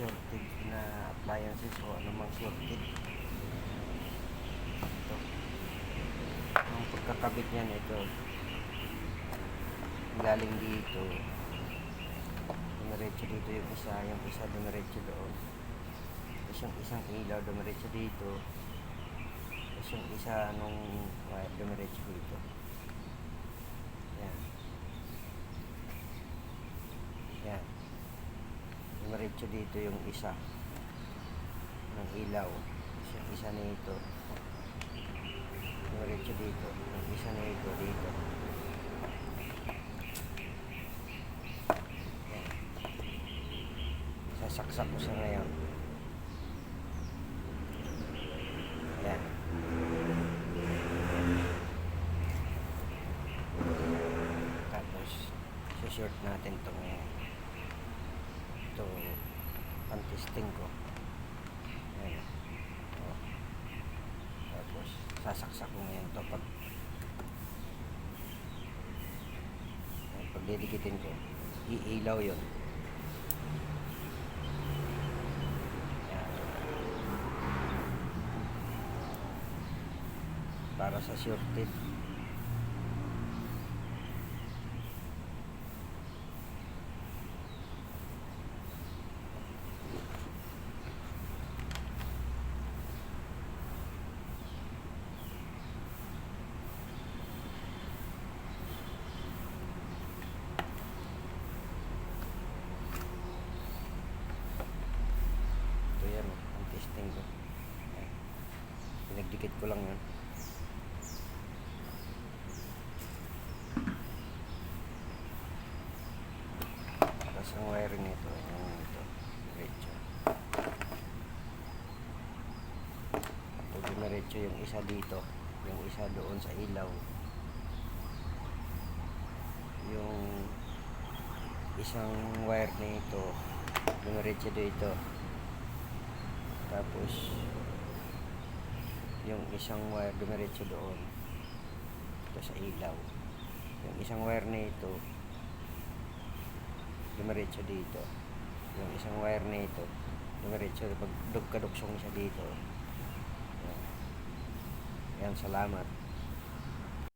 shortage na appliances o anumang shortage. Ito. Ang pagkakabit niyan, ito. Galing dito. Dumiretso dito yung isa dumiretso doon. Tapos yung isang ilaw dumiretso dito. Tapos yung isa nung wire dumiretso dito. Yan. Yan. Dumiretso dito yung isa ng ilaw. Tapos yung isa nito dumiretso dito. Yung isa nito dito. Yan. Sasaksak ko siya ngayon. Yan. Tapos short natin itong ito pang-testing ko. Ayan. O. Tapos sasaksak ko ngayon ito pag didikitin ko, iilaw yun. Ayan. Para sa shorted. Ang testing ko. Ayan. Pinagdikit ko lang yun. Tapos ang wiring nito, ito, diretso. Ito diretso yung isa dito, yung isa doon sa ilaw. Yung isang wire nito, diretso dito. Tapos yung isang wire dumiretso doon ito sa ilaw. Yung isang wire nito dumiretso dito. Yung isang wire nito dumiretso, pag dugkaduksong siya dito. Yan, salamat.